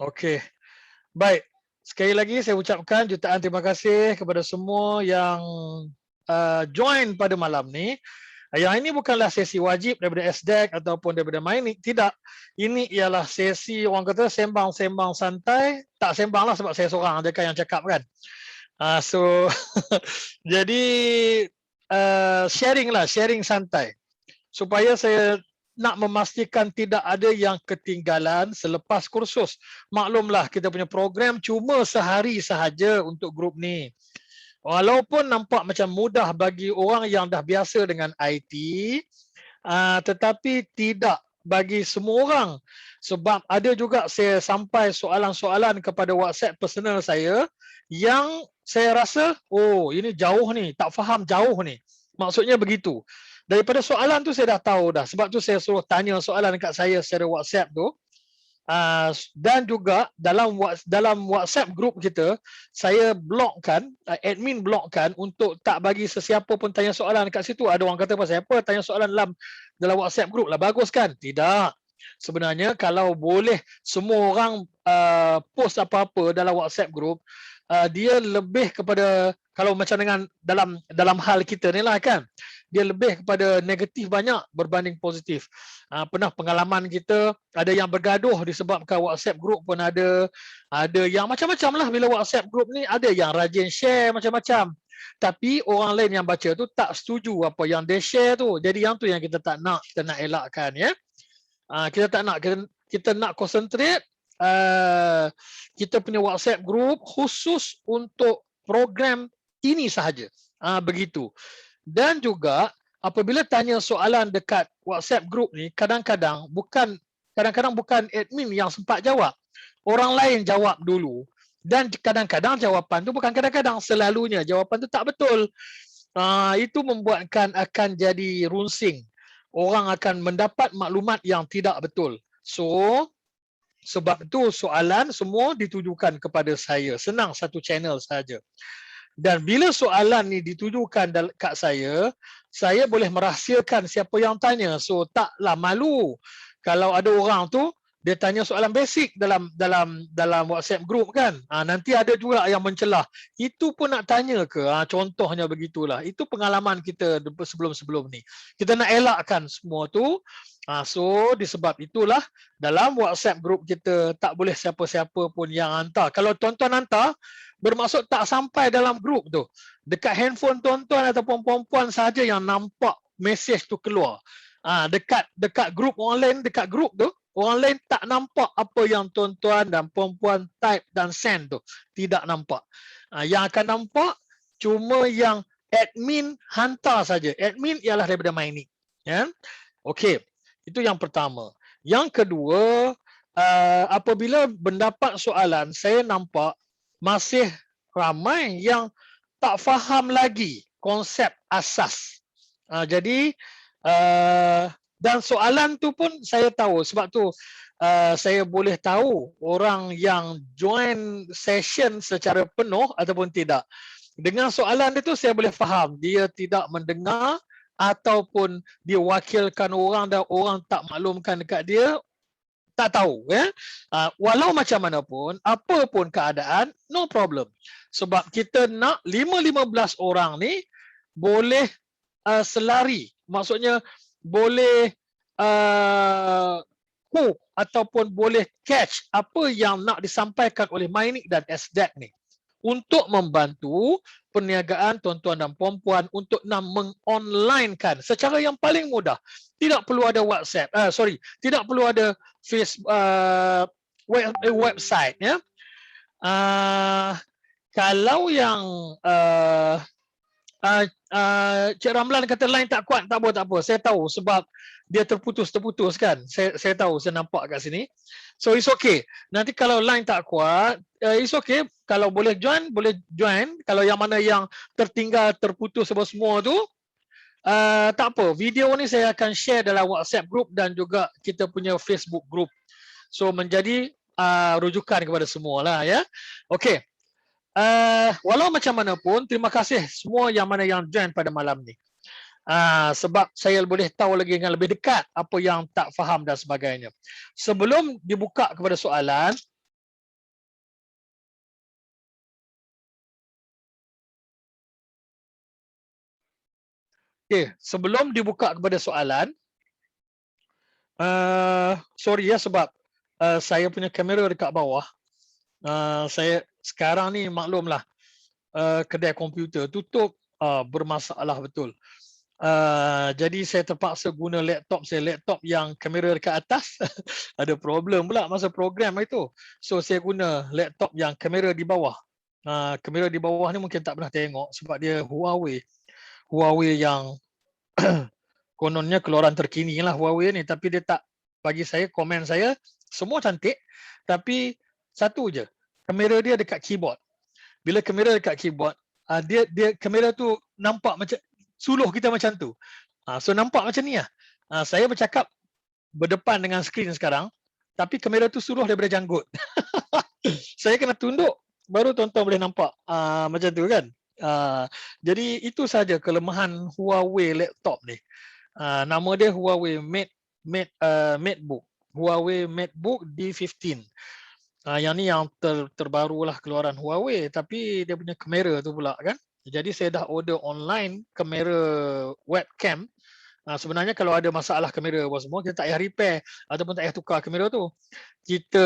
Okey. Baik. Sekali lagi saya ucapkan jutaan terima kasih kepada semua yang join pada malam ni. Yang ini bukanlah sesi wajib daripada SDEC ataupun daripada Mainik, tidak. Ini ialah sesi orang kata sembang-sembang santai, tak sembang lah sebab saya seorang je kan yang cakap kan. So jadi sharing lah, sharing santai. Supaya saya nak memastikan tidak ada yang ketinggalan selepas kursus. Maklumlah kita punya program cuma sehari sahaja untuk grup ni. Walaupun nampak macam mudah bagi orang yang dah biasa dengan IT, tetapi tidak bagi semua orang. Sebab ada juga saya sampai soalan-soalan kepada WhatsApp personal saya yang saya rasa, oh ini jauh ni, tak faham jauh ni. Maksudnya begitu. Daripada soalan tu saya dah tahu dah. Sebab tu saya suruh tanya soalan dekat saya secara WhatsApp tu. Dan juga dalam WhatsApp group kita, saya blokkan, admin blokkan untuk tak bagi sesiapa pun tanya soalan dekat situ. Ada orang kata pasal apa tanya soalan dalam WhatsApp group lah, bagus kan? Tidak. Sebenarnya kalau boleh semua orang post apa-apa dalam WhatsApp group, dia lebih kepada kalau macam dengan dalam hal kita ni lah kan, dia lebih kepada negatif banyak berbanding positif. Pernah pengalaman kita ada yang bergaduh disebabkan WhatsApp group pun ada yang macam-macam lah bila WhatsApp group ni, ada yang rajin share macam-macam. Tapi orang lain yang baca tu tak setuju apa yang dia share tu. Jadi yang tu yang kita tak nak, kita nak elakkan ya. Kita tak nak, kita nak concentrate kita punya WhatsApp group khusus untuk program ini sahaja. Begitu. Dan juga apabila tanya soalan dekat WhatsApp group ni, kadang-kadang bukan admin yang sempat jawab. Orang lain jawab dulu. Dan kadang-kadang jawapan tu bukan kadang-kadang, selalunya jawapan tu tak betul. Itu membuatkan akan jadi runsing. Orang akan mendapat maklumat yang tidak betul. So, sebab itu soalan semua ditujukan kepada saya. Senang, satu channel saja. Dan bila soalan ni ditujukan kat saya boleh merahsiakan siapa yang tanya. So taklah malu kalau ada orang tu dia tanya soalan basic dalam WhatsApp group kan. Nanti ada juga yang mencelah. Itu pun nak tanya ke? Contohnya begitulah. Itu pengalaman kita sebelum-sebelum ni. Kita nak elakkan semua tu. So disebab itulah dalam WhatsApp group kita tak boleh siapa-siapa pun yang hantar. Kalau tuan-tuan hantar, bermaksud tak sampai dalam grup tu. Dekat handphone tuan-tuan ataupun puan-puan saja yang nampak mesej tu keluar. Dekat grup orang lain, dekat grup tu, orang lain tak nampak apa yang tuan-tuan dan puan-puan type dan send tu. Tidak nampak. Yang akan nampak cuma yang admin hantar saja. Admin ialah daripada Mainik. Ya? Okey. Itu yang pertama. Yang kedua, apabila mendapat soalan, saya nampak masih ramai yang tak faham lagi konsep asas. Jadi dan soalan tu pun saya tahu, sebab tu saya boleh tahu orang yang join session secara penuh ataupun tidak. Dengan soalan itu saya boleh faham dia tidak mendengar ataupun dia wakilkan orang dan orang tak maklumkan dekat dia, tak tahu ya. Walau macam mana pun, apa pun keadaan, no problem. Sebab kita nak 15 orang ni boleh selari. Maksudnya boleh hook ataupun boleh catch apa yang nak disampaikan oleh Mainik dan SDEC ni. Untuk membantu perniagaan tuan-tuan dan puan-puan untuk nak mengonlinekan secara yang paling mudah. Tidak perlu ada WhatsApp, tidak perlu ada Facebook, website ya. Kalau yang Cik Ramlan kata line tak kuat, tak apa. Saya tahu sebab dia terputus kan. Saya tahu, saya nampak kat sini. So it's okay. Nanti kalau line tak kuat, it's okay. Kalau boleh join, boleh join. Kalau yang mana yang tertinggal, terputus semua tu, tak apa. Video ni saya akan share dalam WhatsApp group dan juga kita punya Facebook group. So menjadi rujukan kepada semua lah ya. Okay. Walau macam mana pun, terima kasih semua yang mana yang join pada malam ni. Sebab saya boleh tahu lagi dengan lebih dekat apa yang tak faham dan sebagainya. Sebelum dibuka kepada soalan, Okey, sebelum dibuka kepada soalan, sorry ya sebab saya punya kamera dekat bawah. Saya sekarang ni maklumlah, kedai komputer tutup, bermasalah betul. Jadi saya terpaksa guna laptop saya, laptop yang kamera dekat atas ada problem pula masa program itu. So saya guna laptop yang kamera di bawah. Kamera di bawah ni mungkin tak pernah tengok sebab dia Huawei. Huawei yang kononnya keluaran terkini lah Huawei ni, tapi dia tak bagi saya, komen saya semua cantik tapi satu je, kamera dia dekat keyboard. Bila kamera dekat keyboard, dia kamera tu nampak macam suluh kita macam tu. So nampak macam ni lah. Saya bercakap berdepan dengan skrin sekarang tapi kamera tu suluh daripada janggut. Saya kena tunduk baru tuan-tuan boleh nampak macam tu kan. Jadi itu saja kelemahan Huawei laptop ni. Nama dia Huawei MateBook. Huawei MateBook D15. Yang ni yang terbaru lah keluaran Huawei, tapi dia punya kamera tu pula kan. Jadi saya dah order online kamera webcam. Sebenarnya kalau ada masalah kamera apa semua, kita tak payah repair ataupun tak payah tukar kamera tu. Kita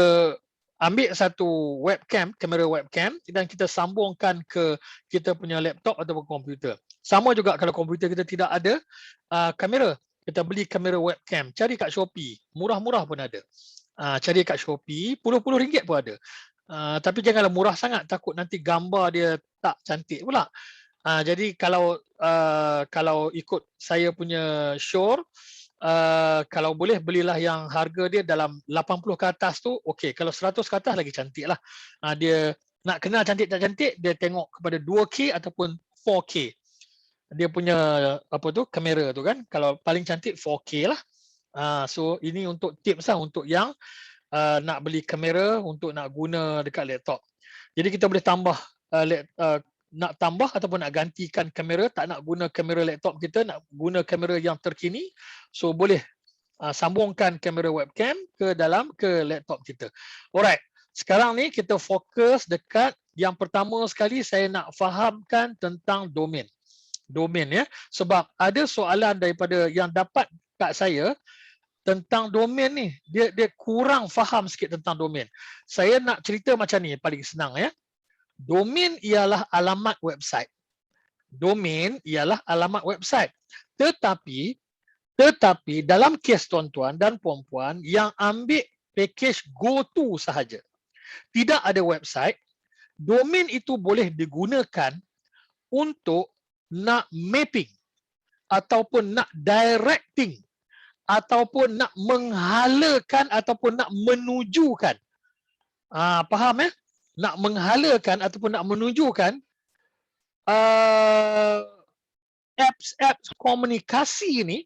ambil satu webcam, kamera webcam dan kita sambungkan ke kita punya laptop ataupun komputer. Sama juga kalau komputer kita tidak ada kamera, kita beli kamera webcam, cari kat Shopee, murah-murah pun ada. Cari kat Shopee, puluh-puluh ringgit pun ada. Tapi janganlah murah sangat, takut nanti gambar dia tak cantik pula. Jadi kalau ikut saya punya syur, kalau boleh belilah yang harga dia dalam 80 ke atas tu, okey. Kalau 100 ke atas lagi cantik lah. Dia nak kenal cantik tak cantik, dia tengok kepada 2K ataupun 4K. Dia punya apa tu kamera tu kan. Kalau paling cantik 4K lah. So ini untuk tips lah untuk yang nak beli kamera untuk nak guna dekat laptop. Jadi kita boleh tambah nak tambah ataupun nak gantikan kamera, tak nak guna kamera laptop kita, nak guna kamera yang terkini, so boleh sambungkan kamera webcam ke laptop kita. Alright, sekarang ni kita fokus dekat yang pertama sekali. Saya nak fahamkan tentang domain ya, sebab ada soalan daripada yang dapat kat saya tentang domain ni, dia kurang faham sikit tentang domain. Saya nak cerita macam ni paling senang ya. Domain ialah alamat website. Domain ialah alamat website. Tetapi dalam kes tuan-tuan dan puan-puan yang ambil package GoTo sahaja, tidak ada website, domain itu boleh digunakan untuk nak mapping ataupun nak directing ataupun nak menghalakan ataupun nak menujukan. Faham ya? Nak menghalakan ataupun nak menunjukkan apps komunikasi ini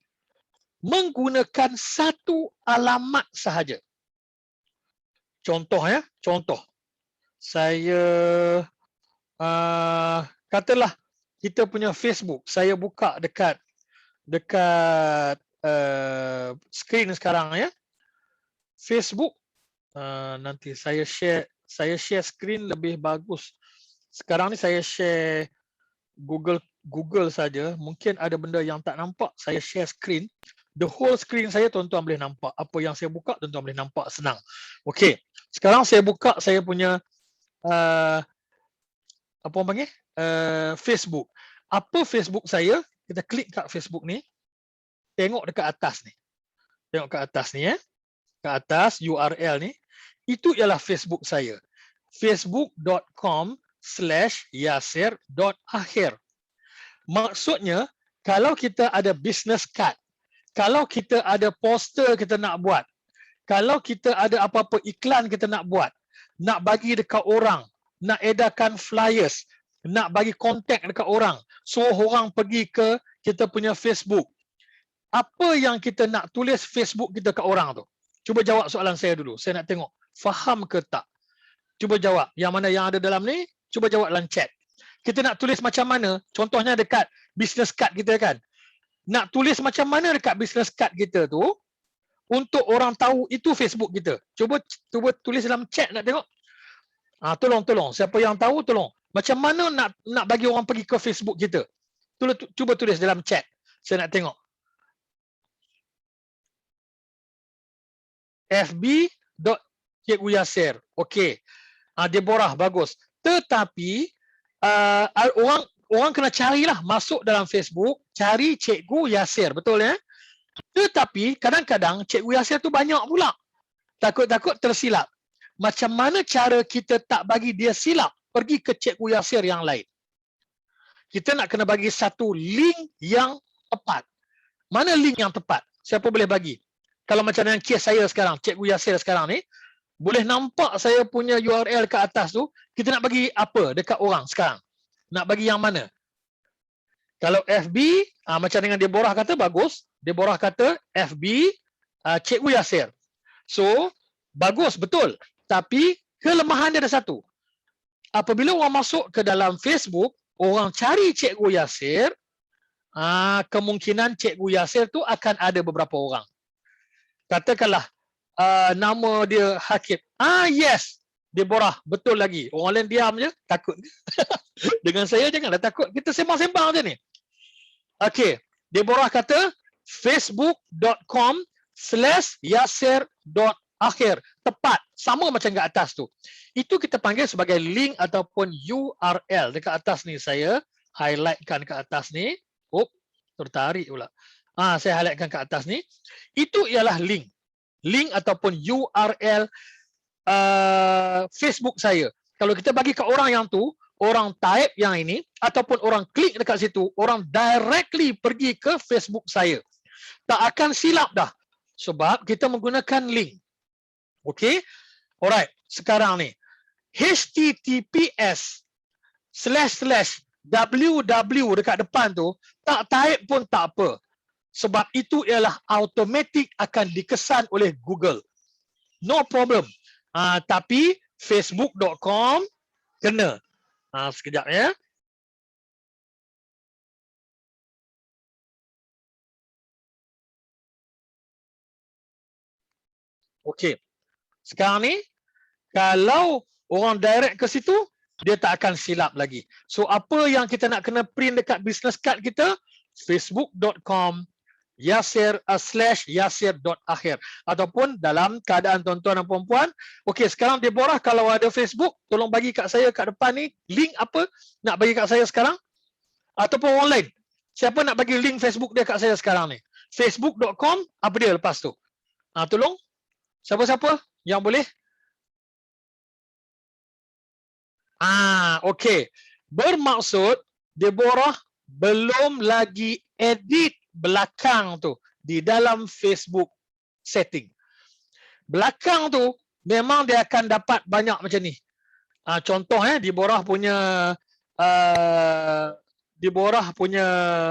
menggunakan satu alamat sahaja. Contoh ya, contoh. Saya katalah kita punya Facebook, saya buka dekat skrin sekarang ya. Facebook, nanti saya share skrin lebih bagus. Sekarang ni saya share Google saja. Mungkin ada benda yang tak nampak, saya share skrin. The whole screen saya tuan-tuan boleh nampak. Apa yang saya buka tuan-tuan boleh nampak senang. Okey. Sekarang saya buka saya punya apa orang panggil? Facebook. Apa Facebook saya? Kita klik kat Facebook ni. Tengok dekat atas ni. Tengok kat atas ni ya. Kat atas URL ni. Itu ialah Facebook saya. facebook.com/yasir.akhir. Maksudnya, kalau kita ada business card, kalau kita ada poster kita nak buat, kalau kita ada apa-apa iklan kita nak buat, nak bagi dekat orang, nak edarkan flyers, nak bagi kontak dekat orang, suruh orang pergi ke kita punya Facebook. Apa yang kita nak tulis Facebook kita kat orang tu? Cuba jawab soalan saya dulu. Saya nak tengok, faham ke tak? Cuba jawab. Yang mana yang ada dalam ni, cuba jawab dalam chat. Kita nak tulis macam mana? Contohnya dekat business card kita kan. Nak tulis macam mana dekat business card kita tu untuk orang tahu itu Facebook kita. Cuba tulis dalam chat nak tengok. Tolong. Siapa yang tahu tolong. Macam mana nak bagi orang pergi ke Facebook kita? Cuba tulis dalam chat. Saya nak tengok. FB.Cikgu Yasir. Okey. Deborah, bagus. Tetapi orang kena carilah, masuk dalam Facebook, cari Cikgu Yasir, betul ya? Tetapi kadang-kadang Cikgu Yasir tu banyak pula. Takut-takut tersilap. Macam mana cara kita tak bagi dia silap pergi ke Cikgu Yasir yang lain? Kita nak kena bagi satu link yang tepat. Mana link yang tepat? Siapa boleh bagi? Kalau macam yang kes saya sekarang, Cikgu Yasir sekarang ni, boleh nampak saya punya URL ke atas tu, kita nak bagi apa dekat orang sekarang? Nak bagi yang mana? Kalau FB, macam dengan Deborah kata, bagus. Deborah kata FB Cikgu Yasir. So, bagus, betul. Tapi, kelemahan dia ada satu. Apabila orang masuk ke dalam Facebook, orang cari Cikgu Yasir, kemungkinan Cikgu Yasir tu akan ada beberapa orang. Katakanlah, nama dia Hakim. Yes, Deborah, betul lagi. Orang lain diam je, takut. Dengan saya janganlah takut. Kita sembang-sembang je ni. Okey, Deborah kata facebook.com/yasir.akhir. Tepat, sama macam kat atas tu. Itu kita panggil sebagai link ataupun URL. Dekat atas ni saya highlightkan ke atas ni. Tertarik pula. Saya highlightkan ke atas ni. Itu ialah link. Link ataupun URL Facebook saya. Kalau kita bagi ke orang yang tu, orang type yang ini ataupun orang klik dekat situ, orang directly pergi ke Facebook saya. Tak akan silap dah. Sebab kita menggunakan link. Okey? Alright, sekarang ni https://www dekat depan tu, tak type pun tak apa. Sebab itu ialah automatik akan dikesan oleh Google. No problem. Tapi facebook.com kena. Sekejap ya. Okey. Sekarang ni, kalau orang direct ke situ, dia tak akan silap lagi. So, apa yang kita nak kena print dekat business card kita? facebook.com/yasir.akhir. Ataupun dalam keadaan tuan-tuan dan puan-puan, okey, sekarang Deborah kalau ada Facebook, tolong bagi kat saya kat depan ni, link apa nak bagi kat saya sekarang? Ataupun orang lain. Siapa nak bagi link Facebook dia kat saya sekarang ni? facebook.com, apa dia lepas tu? Tolong. Siapa-siapa yang boleh? Okey. Bermaksud Deborah belum lagi edit belakang tu di dalam Facebook setting. Belakang tu memang dia akan dapat banyak macam ni. Contoh Deborah punya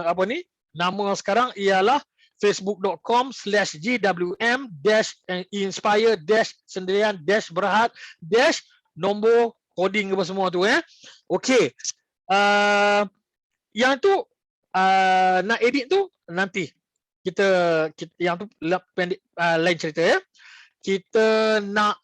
apa ni? Nama sekarang ialah facebook.com/gwm-inspire-sendirian-berhad-nombor coding apa semua tu Okey. Yang tu nak edit tu nanti kita yang tu pendek, lain cerita ya. Kita nak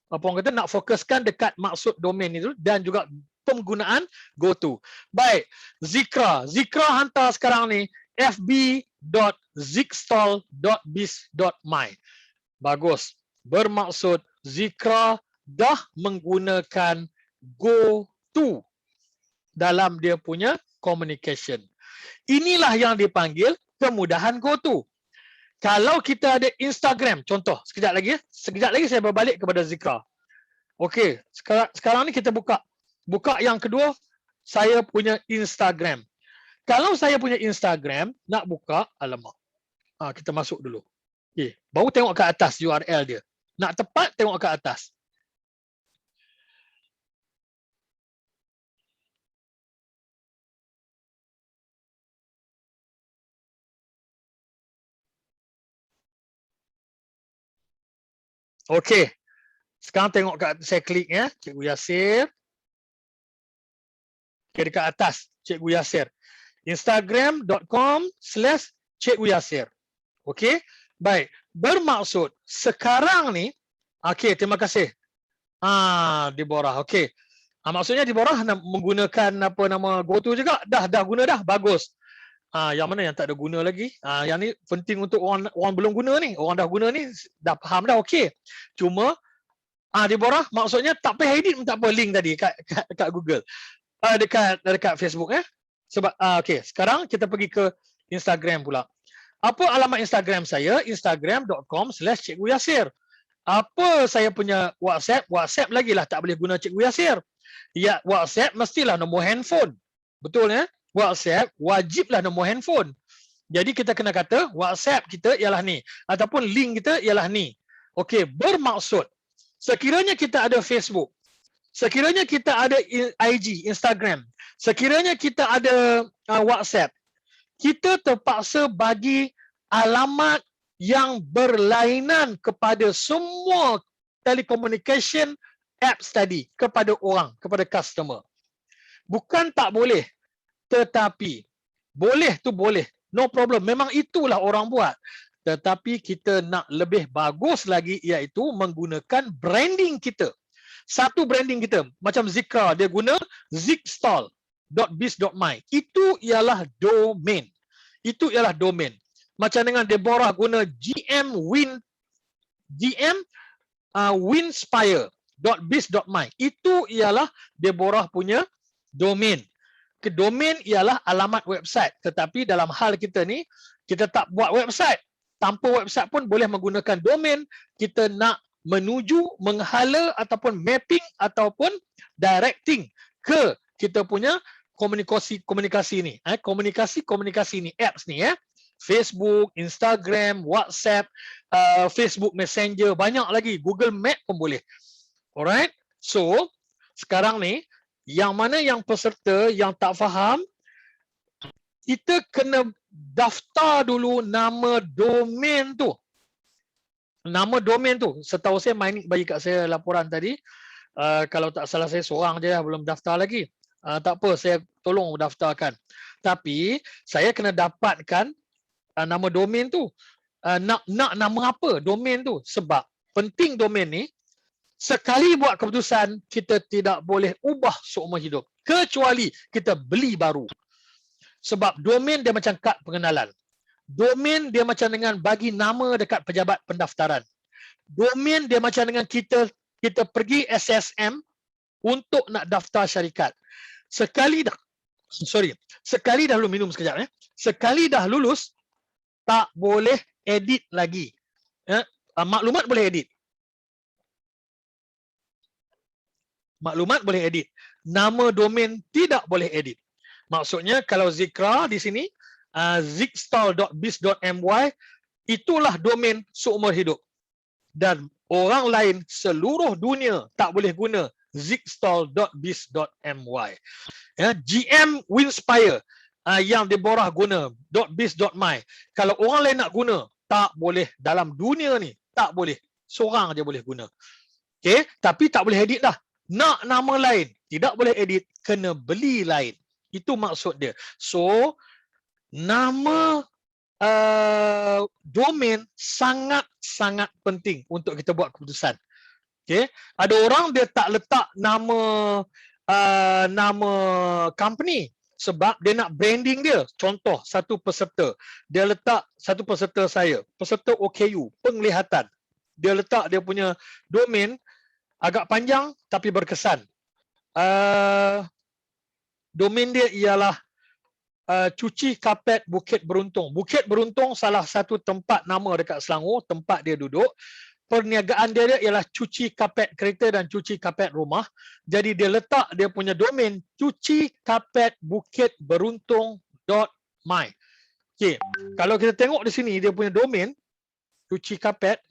apa orang kata, nak fokuskan dekat maksud domain itu dan juga penggunaan GoTo. Baik, Zikra hantar sekarang ni fb.zikstall.biz.my. Bagus. Bermaksud Zikra dah menggunakan GoTo dalam dia punya communication. Inilah yang dipanggil kemudahan GoTo. Kalau kita ada Instagram, contoh, sekejap lagi saya berbalik kepada Zikra. Okey, sekarang ni kita buka yang kedua, saya punya Instagram. Kalau saya punya Instagram nak buka, alamak. Kita masuk dulu. Okey, baru tengok ke atas URL dia. Nak tepat tengok ke atas. Okey. Sekarang tengok kat saya klik Cikgu Yasir. Okey, dekat atas Cikgu Yasir. Instagram.com/Cikgu Yasir. Okey. Baik. Bermaksud sekarang ni, okey, terima kasih. Deborah. Okey. Maksudnya di bawah menggunakan apa nama GoTo juga dah guna dah, bagus. Yang mana yang tak ada guna lagi? Yang ni penting untuk orang belum guna ni. Orang dah guna ni dah faham dah, okey. Cuma di bawah maksudnya tak payah edit pun tak apa link tadi kat Google. Dekat Facebook Sebab okey, sekarang kita pergi ke Instagram pula. Apa alamat Instagram saya? Instagram.com/Cikgu Yasir. Apa saya punya WhatsApp? WhatsApp lagi lah tak boleh guna Cikgu Yasir. Ya, WhatsApp mestilah nombor handphone. Betul ya? WhatsApp wajiblah nombor handphone. Jadi kita kena kata WhatsApp kita ialah ni ataupun link kita ialah ni. Okey, bermaksud sekiranya kita ada Facebook, sekiranya kita ada IG, Instagram, sekiranya kita ada WhatsApp, kita terpaksa bagi alamat yang berlainan kepada semua telecommunication apps tadi kepada orang, kepada customer. Bukan tak boleh, tetapi boleh tu boleh, no problem. Memang itulah orang buat. Tetapi kita nak lebih bagus lagi iaitu menggunakan branding kita. Satu branding kita, macam Zikra, dia guna zikstall.biz.my. Itu ialah domain. Itu ialah domain. Macam dengan Deborah guna winspire.biz.my. Itu ialah Deborah punya domain. Domain ialah alamat website. Tetapi dalam hal kita ni, kita tak buat website. Tanpa website pun boleh menggunakan domain. Kita nak menuju, menghala ataupun mapping ataupun directing ke kita punya komunikasi ni. Komunikasi ni, apps ni Facebook, Instagram, WhatsApp, Facebook Messenger, banyak lagi. Google Map pun boleh. Alright. So, sekarang ni, yang mana yang peserta yang tak faham, kita kena daftar dulu nama domain tu. Nama domain tu. Setahu saya, Mainik bagi kat saya laporan tadi. Kalau tak salah saya seorang je belum daftar lagi. Tak apa, saya tolong daftarkan. Tapi, saya kena dapatkan nama domain tu. Nak nama apa domain tu? Sebab penting domain ni, sekali buat keputusan, kita tidak boleh ubah seumur hidup. Kecuali kita beli baru. Sebab domain dia macam kad pengenalan. Domain dia macam dengan bagi nama dekat pejabat pendaftaran. Domain dia macam dengan kita pergi SSM untuk nak daftar syarikat. Sekali dah dulu minum sekejap Sekali dah lulus, tak boleh edit lagi. Maklumat boleh edit. Maklumat boleh edit. Nama domain tidak boleh edit. Maksudnya kalau Zikra di sini, zikstall.biz.my, itulah domain seumur hidup. Dan orang lain seluruh dunia tak boleh guna zikstall.biz.my. GM Winspire yang Deborah guna .biz.my. Kalau orang lain nak guna, tak boleh dalam dunia ni, tak boleh. Seorang je boleh guna. Okey, tapi tak boleh edit dah. Nak nama lain, tidak boleh edit, kena beli lain. Itu maksud dia. So, nama domain sangat-sangat penting untuk kita buat keputusan. Okay. Ada orang dia tak letak nama company sebab dia nak branding dia. Contoh, satu peserta. Dia letak satu peserta saya, peserta OKU, penglihatan. Dia letak dia punya domain agak panjang tapi berkesan. Domain dia ialah cuci kapet Bukit Beruntung. Bukit Beruntung salah satu tempat nama dekat Selangor, tempat dia duduk. Perniagaan dia ialah cuci kapet kereta dan cuci kapet rumah. Jadi dia letak dia punya domain cuci kapet Bukit Beruntung.my. Okey, kalau kita tengok di sini dia punya domain cuci kapet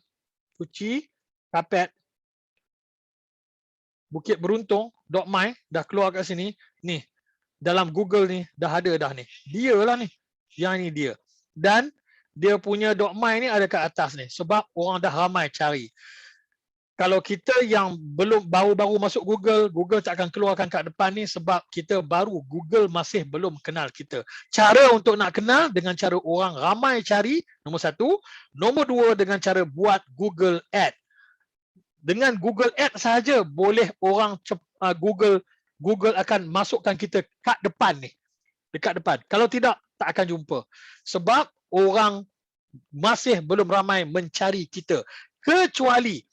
Bukit Beruntung.my, dah keluar kat sini. Ni, dalam Google ni dah ada dah ni. Dia lah ni. Yang ni dia. Dan dia punya .my ni ada kat atas ni. Sebab orang dah ramai cari. Kalau kita yang belum baru-baru masuk Google, Google tak akan keluarkan kat depan ni sebab kita baru. Google masih belum kenal kita. Cara untuk nak kenal dengan cara orang ramai cari, nombor satu. Nombor dua, dengan cara buat Google Ad. Dengan Google Ad sahaja boleh orang Google Google akan masukkan kita kat depan ni. Dekat depan. Kalau tidak, tak akan jumpa. Sebab orang masih belum ramai mencari kita. Kecuali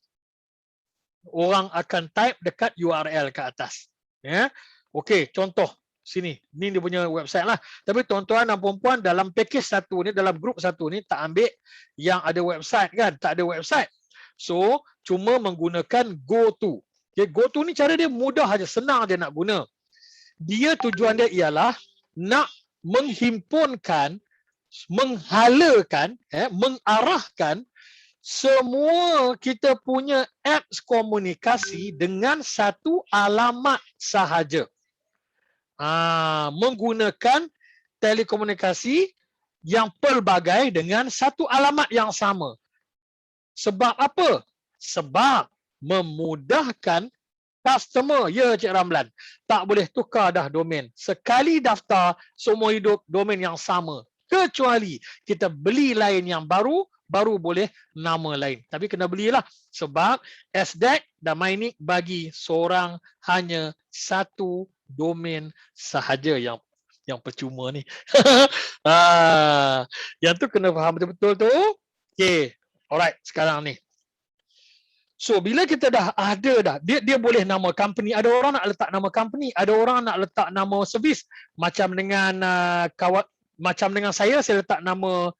orang akan type dekat URL ke atas. Ya. Okey, contoh sini. Ni dia punya website lah. Tapi tuan-tuan dan puan-puan dalam package satu ni, dalam grup satu ni tak ambil yang ada website kan? Tak ada website. So, cuma menggunakan GoTo. Okay, GoTo ni cara dia mudah aja, senang dia nak guna. Dia tujuan dia ialah nak menghimpunkan, menghalakan, mengarahkan semua kita punya apps komunikasi dengan satu alamat sahaja. Menggunakan telekomunikasi yang pelbagai dengan satu alamat yang sama. Sebab apa? Sebab memudahkan customer. Ya, Cik Ramlan. Tak boleh tukar dah domain. Sekali daftar, seumur hidup domain yang sama. Kecuali kita beli lain yang baru boleh nama lain. Tapi kena belilah. Sebab SDAC dan Mynic bagi seorang hanya satu domain sahaja yang percuma ni. Yang tu kena faham betul-betul tu. Okay. Alright, sekarang ni. So bila kita dah ada dah, dia boleh nama company. Ada orang nak letak nama company, ada orang nak letak nama servis. Macam dengan macam dengan saya letak nama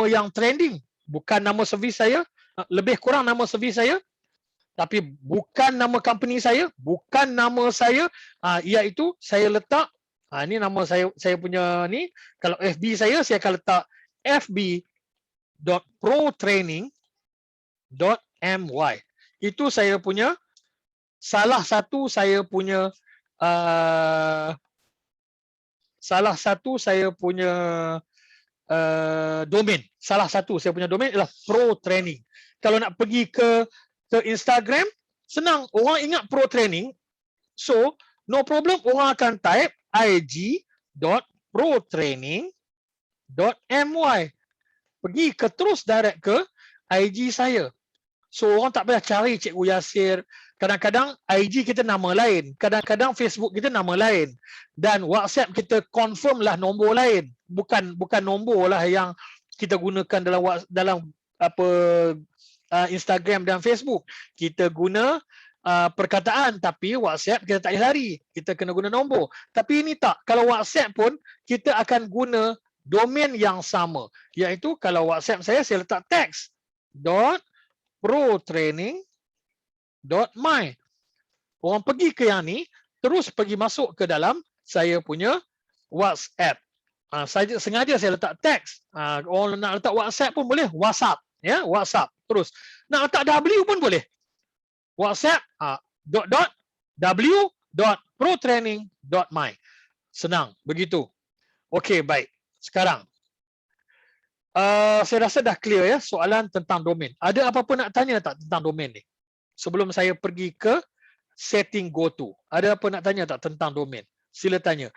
yang trending, bukan nama servis saya. Lebih kurang nama servis saya, tapi bukan nama company saya, bukan nama saya. Iaitu saya letak ni nama saya punya ni. Kalau FB saya akan letak fb.protraining.my. Itu saya punya salah satu saya punya domain. Salah satu saya punya domain ialah Pro Training. Kalau nak pergi ke Instagram, senang, orang ingat Pro Training. So, no problem, orang akan type ig.protraining.my. Pergi ke terus direct ke IG saya. So orang tak payah cari Cikgu Yasir. Kadang-kadang IG kita nama lain, kadang-kadang Facebook kita nama lain, dan WhatsApp kita confirm lah nombor lain, bukan nombor lah yang kita gunakan dalam Instagram dan Facebook. Kita guna perkataan, tapi WhatsApp kita tak boleh lari, kita kena guna nombor. Tapi ini tak, kalau WhatsApp pun kita akan guna domain yang sama, iaitu kalau WhatsApp saya letak text.protraining.my. Orang pergi ke yang ni, terus pergi masuk ke dalam saya punya WhatsApp. Sengaja saya letak teks. Orang nak letak WhatsApp pun boleh, WhatsApp, ya, WhatsApp. Terus nak letak W pun boleh. WhatsApp w.protraining.my. Senang begitu. Okey, baik. Sekarang saya rasa dah clear ya soalan tentang domain. Ada apa-apa nak tanya tak tentang domain ni? Sebelum saya pergi ke setting GoTo. Ada apa nak tanya tak tentang domain? Sila tanya.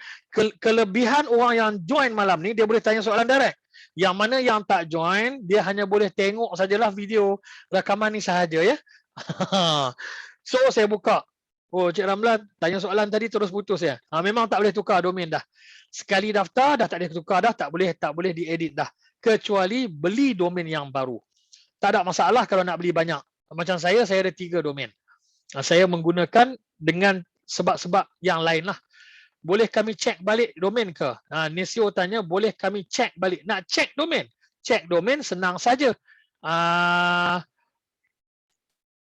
Kelebihan orang yang join malam ni, dia boleh tanya soalan direct. Yang mana yang tak join, dia hanya boleh tengok sajalah video rakaman ni sahaja ya. So saya buka. Oh, Cik Ramlan tanya soalan tadi terus putus ya. Memang tak boleh tukar domain dah. Sekali daftar dah tak boleh tukar dah, tak boleh diedit dah. Kecuali beli domain yang baru. Tak ada masalah kalau nak beli banyak. Macam saya ada 3 domain. Saya menggunakan dengan sebab-sebab yang lain lah. Boleh kami cek balik domain ke? Nisio tanya, boleh kami cek balik. Nak cek domain? Cek domain senang saja.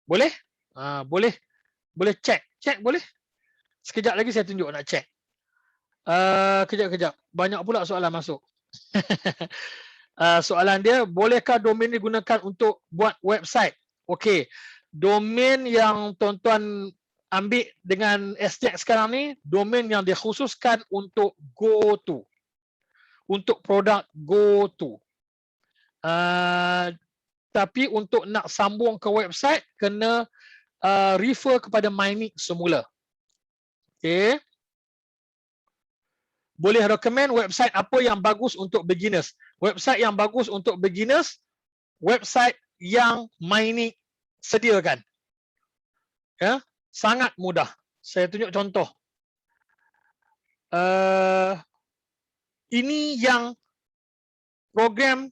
Boleh? Boleh cek. Cek boleh? Sekejap lagi saya tunjuk nak cek. Kejap. Banyak pula soalan masuk. Soalan dia, bolehkah domain digunakan untuk buat website? Okey. Domain yang tuan-tuan ambil dengan SDAC sekarang ni, domain yang dikhususkan untuk GoTo. Untuk produk GoTo. Tapi untuk nak sambung ke website, kena refer kepada Mynic semula. Okey. Boleh recommend website apa yang bagus untuk beginners? Website yang bagus untuk beginners, website yang Mynic sediakan. Ya, sangat mudah. Saya tunjuk contoh. Ini yang program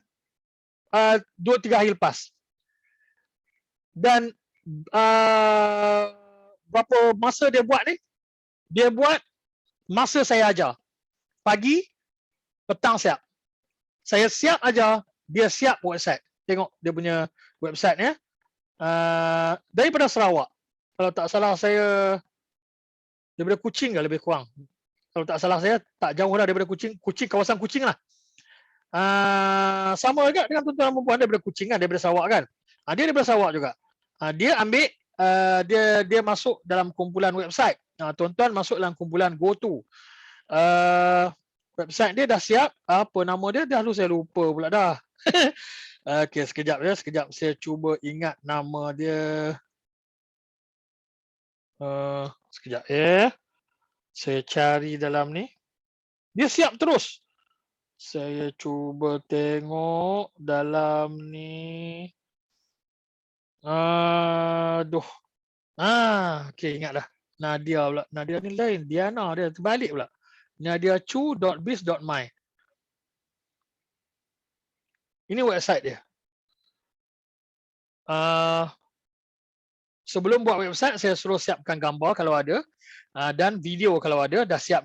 2-3 hari lepas. Dan berapa masa dia buat ni? Dia buat masa saya ajar. Pagi, petang siap. Saya siap ajar, dia siap website. Tengok dia punya website ni. Daripada Sarawak. Kalau tak salah saya daripada Kuching lebih kurang. Kalau tak salah saya tak jauh lah daripada Kuching. Kuching, kawasan Kuching lah. Sama juga dengan tuan-tuan dan perempuan daripada Kuching kan, daripada Sarawak kan. Dia daripada Sarawak juga. Dia ambil dia masuk dalam kumpulan website. Tuan-tuan masuk dalam kumpulan GoTo. Website dia dah siap. Apa nama dia? Dah saya lupa pula dah. Okey, sekejap ya, sekejap saya cuba ingat nama dia. Sekejap ya. Saya cari dalam ni. Dia siap terus. Saya cuba tengok dalam ni. Aduh. Okey, ingat dah. Nadia pula. Nadia ni lain. Diana dia terbalik pula. nadiachu.biz.my. Ini website dia. Sebelum buat website, saya suruh siapkan gambar kalau ada. Dan video kalau ada. Dah siap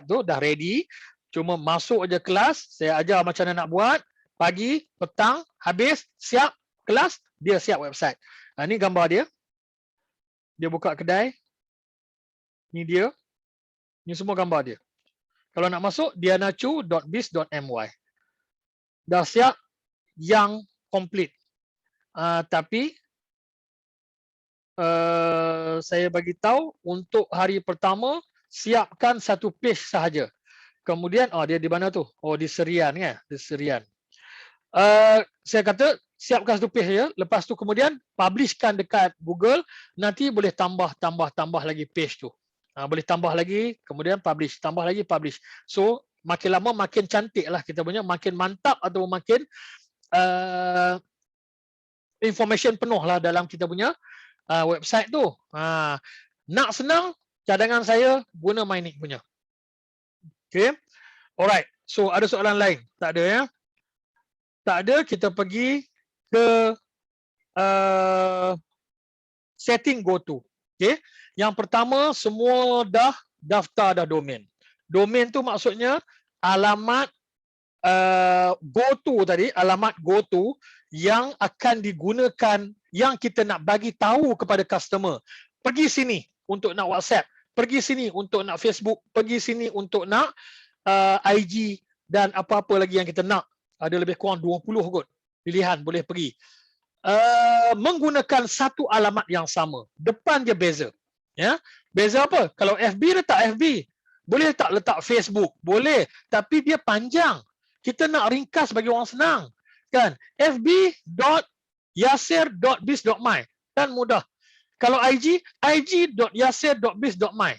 tu. Dah ready. Cuma masuk aja kelas. Saya ajar macam mana nak buat. Pagi, petang, habis, siap kelas. Dia siap website. Ini gambar dia. Dia buka kedai. Ini dia. Ini semua gambar dia. Kalau nak masuk, dianachu.biz.my. Dah siap yang komplit. Tapi saya bagi tahu untuk hari pertama siapkan satu page sahaja. Kemudian dia di mana tu? Di Serian kan? Di Serian. Saya kata siapkan satu page saja. Lepas tu kemudian publishkan dekat Google. Nanti boleh tambah lagi page tu. Boleh tambah lagi, kemudian publish, tambah lagi publish. So makin lama makin cantik lah kita punya, makin mantap atau makin information penuh lah dalam kita punya website tu. Nak senang, cadangan saya guna Mynic punya. Okay. Alright. So ada soalan lain? Tak ada ya? Tak ada, kita pergi ke setting GoTo. Okay. Yang pertama, semua dah daftar dah domain. Domain tu maksudnya alamat GoTo tadi, alamat GoTo yang akan digunakan, yang kita nak bagi tahu kepada customer. Pergi sini untuk nak WhatsApp, pergi sini untuk nak Facebook, pergi sini untuk nak IG dan apa-apa lagi yang kita nak. Ada lebih kurang 20 kot pilihan boleh pergi. Menggunakan satu alamat yang sama. Depan dia beza. Ya, beza apa? Kalau FB letak FB, boleh tak letak Facebook? Boleh, tapi dia panjang. Kita nak ringkas bagi orang senang. Kan? fb.yasir.biz.my. Kan mudah. Kalau IG, ig.yasir.biz.my.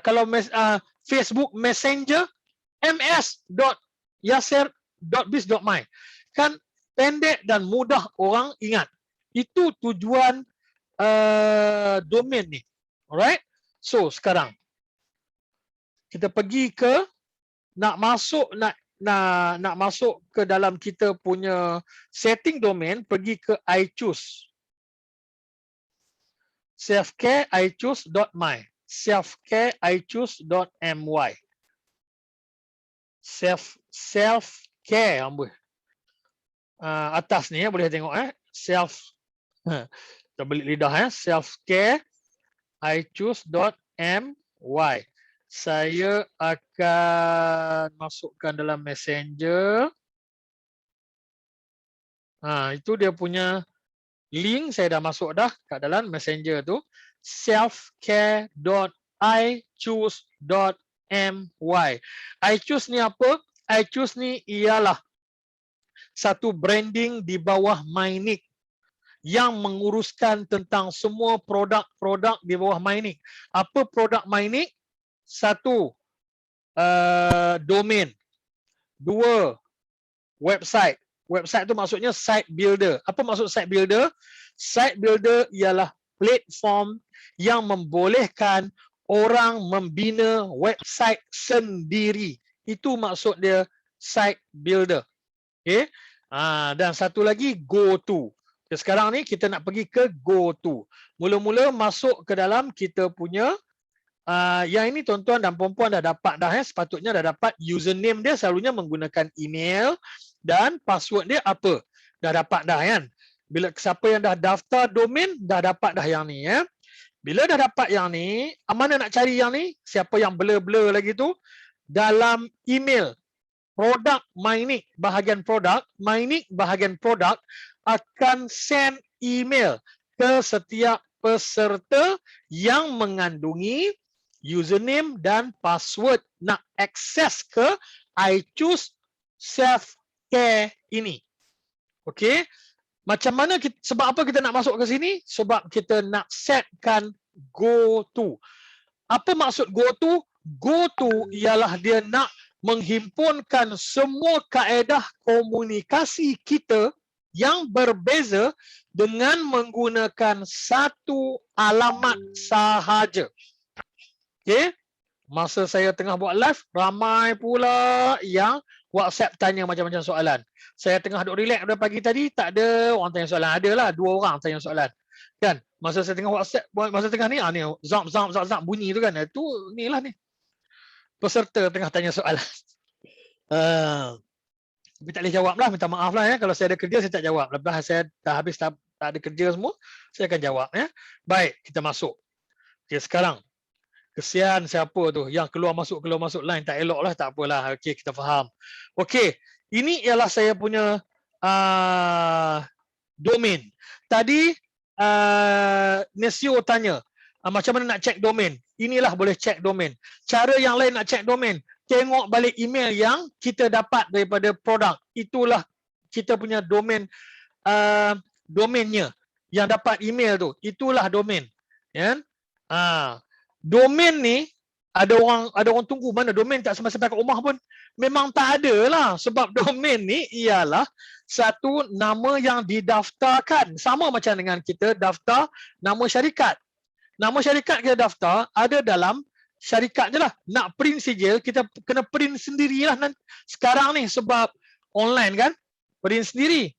Kalau Facebook Messenger, ms.yasir.biz.my. Kan pendek dan mudah orang ingat. Itu tujuan domain ni. Alright? So sekarang kita pergi ke nak masuk ke dalam kita punya setting domain, pergi ke I choose. Selfcare ichoose.my. Selfcare ichoose.my. Selfcare amboi. Atas ni boleh tengok terbelit lidah selfcare ichoose.my. Saya akan masukkan dalam Messenger. Itu dia punya link, saya dah masuk dah kat dalam Messenger tu. selfcare.ichoose.my. iChoose ni apa? iChoose ni ialah satu branding di bawah Mynic yang menguruskan tentang semua produk-produk di bawah Mynic. Apa produk Mynic? Satu, domain. Dua, website. Website tu maksudnya site builder. Apa maksud site builder? Site builder ialah platform yang membolehkan orang membina website sendiri. Itu maksud dia site builder. Okay. Dan satu lagi GoTo. Okay, sekarang ni kita nak pergi ke GoTo. Mula-mula masuk ke dalam kita punya yang ini tuan-tuan dan puan-puan dah dapat dah sepatutnya dah dapat username dia selalunya menggunakan email dan password dia apa. Dah dapat dah kan. Bila siapa yang dah daftar domain dah dapat dah yang ni ya. Bila dah dapat yang ni, mana nak cari yang ni? Siapa yang blur-blur lagi tu? Dalam email produk Mynik bahagian produk, Mynik bahagian produk akan send email ke setiap peserta yang mengandungi username dan password nak akses ke I Choose Self Care ini. Okey. Macam mana kita, sebab apa kita nak masuk ke sini? Sebab kita nak setkan GoTo. Apa maksud GoTo? GoTo ialah dia nak menghimpunkan semua kaedah komunikasi kita yang berbeza dengan menggunakan satu alamat sahaja. Okey. Masa saya tengah buat live, ramai pula yang WhatsApp tanya macam-macam soalan. Saya tengah duk relax pada pagi tadi, tak ada orang tanya soalan. Adalah 2 orang tanya soalan. Kan? Masa saya tengah WhatsApp, masa tengah ni, ni zap bunyi tu kan. Tu ni lah ni. Peserta tengah tanya soalan. Tapi tak boleh jawab lah, minta maaf lah ya. Kalau saya ada kerja, saya tak jawab. Lepas saya dah habis tak ada kerja semua, saya akan jawab ya. Baik, kita masuk. Okay, sekarang. Kesian siapa tu yang keluar masuk line, tak elok lah, tak apalah. Okey, kita faham. Okey, ini ialah saya punya domain. Tadi Nesio tanya, macam mana nak check domain? Inilah boleh check domain. Cara yang lain nak check domain, tengok balik email yang kita dapat daripada produk. Itulah kita punya domain, domainnya yang dapat email tu. Itulah domain. Ya. Domain ni ada orang tunggu mana domain tak sampai kat rumah pun. Memang tak ada lah. Sebab domain ni ialah satu nama yang didaftarkan. Sama macam dengan kita daftar nama syarikat. Nama syarikat kita daftar ada dalam syarikat je lah. Nak print sijil, kita kena print sendirilah. Sekarang ni sebab online kan, print sendiri.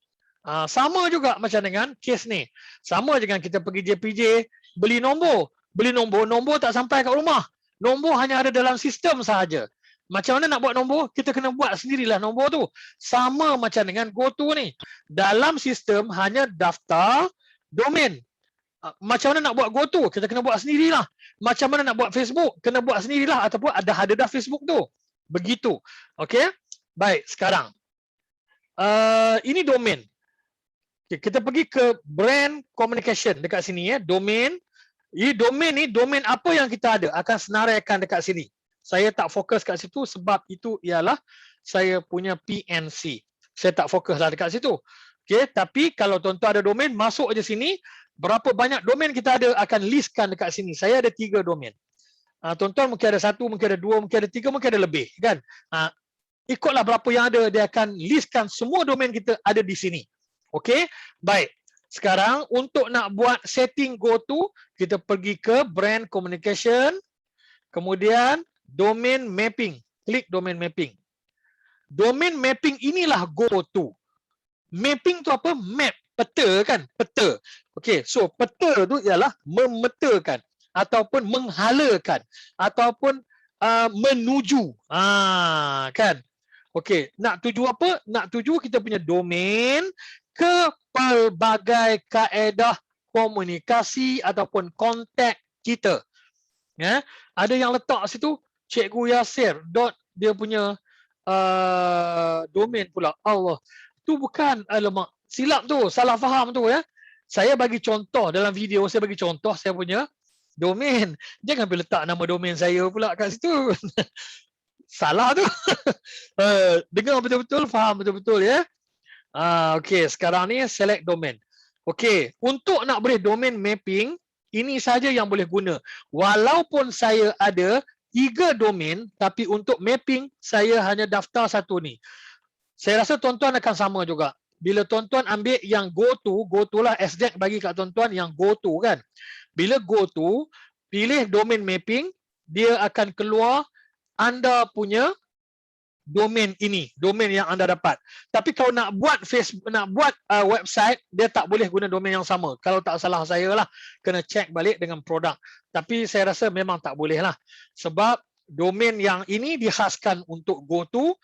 Sama juga macam dengan kes ni. Sama dengan kita pergi JPJ, beli nombor. Beli nombor tak sampai kat rumah. Nombor hanya ada dalam sistem sahaja. Macam mana nak buat nombor? Kita kena buat sendirilah nombor tu. Sama macam dengan GoTo ni. Dalam sistem hanya daftar domain. Macam mana nak buat GoTo? Kita kena buat sendirilah. Macam mana nak buat Facebook? Kena buat sendirilah ataupun ada dah Facebook tu. Begitu. Okey? Baik, sekarang. Ini domain. Okay, kita pergi ke brand communication dekat sini ya. Domain. Domain ni, domain apa yang kita ada akan senaraikan dekat sini. Saya tak fokus kat situ sebab itu ialah saya punya PNC. Saya tak fokus lah dekat situ. Okay, tapi kalau tuan-tuan ada domain, masuk aja sini. Berapa banyak domain kita ada akan listkan dekat sini. Saya ada 3 domain. Tuan-tuan mungkin ada 1, mungkin ada 2, mungkin ada 3, mungkin ada lebih. Kan? Ikutlah berapa yang ada, dia akan listkan semua domain kita ada di sini. Okay, baik. Sekarang untuk nak buat setting GoTo, kita pergi ke brand communication, kemudian domain mapping. Klik domain mapping. Domain mapping inilah GoTo. Mapping tu apa? Map, peta kan? Peta. Okey, so peta tu ialah memetakan ataupun menghalakan ataupun menuju. Kan? Okey, nak tuju apa? Nak tuju kita punya domain ke pelbagai kaedah komunikasi ataupun kontak kita. Ya, ada yang letak situ Cikgu Yasir dot dia punya domain pula. Allah. Tu bukan, alamak, silap tu, salah faham tu ya. Saya bagi contoh dalam video, saya bagi contoh saya punya domain. Jangan pergi letak nama domain saya pula kat situ. Salah tu. Dengar betul-betul, faham betul-betul ya. Okey, sekarang ni select domain. Okey, untuk nak boleh domain mapping, ini saja yang boleh guna. Walaupun saya ada 3 domain, tapi untuk mapping saya hanya daftar satu ni. Saya rasa tuan-tuan akan sama juga. Bila tuan-tuan ambil yang GoTo lah SDEC bagi kat tuan-tuan yang GoTo kan. Bila GoTo, pilih domain mapping, dia akan keluar anda punya domain ini, domain yang anda dapat. Tapi kalau nak buat Facebook, nak buat website, dia tak boleh guna domain yang sama. Kalau tak salah saya lah, kena check balik dengan produk. Tapi saya rasa memang tak boleh lah. Sebab domain yang ini dikhaskan untuk GoTo.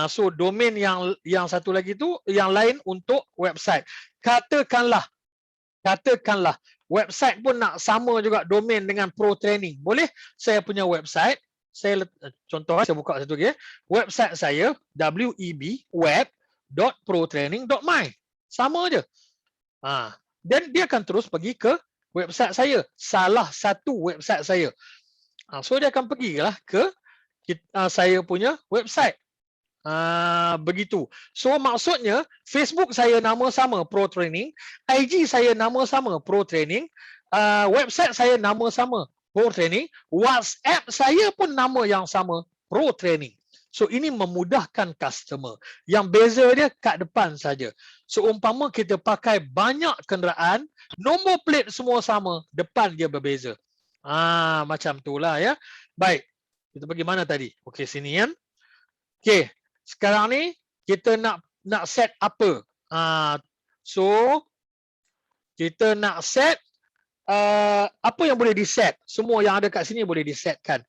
So domain yang satu lagi tu, yang lain untuk website. Katakanlah website pun nak sama juga domain dengan Pro Training. Boleh saya punya website, contoh saya buka satu lagi, website saya web.protraining.my. Sama aja. Dan dia akan terus pergi ke website saya, salah satu website saya. So dia akan pergilah ke saya punya website. Begitu. So maksudnya Facebook saya nama sama Pro Training, IG saya nama sama Pro Training, website saya nama sama Pro Training, WhatsApp saya pun nama yang sama Pro Training. So ini memudahkan customer. Yang beza dia kat depan saja. So umpama kita pakai banyak kenderaan, nombor plate semua sama, depan dia berbeza. Macam itulah ya. Baik. Kita pergi mana tadi? Okey, sini kan. Okey. Sekarang ni kita nak set apa? So kita nak set apa yang boleh di-set? Semua yang ada kat sini boleh di-setkan.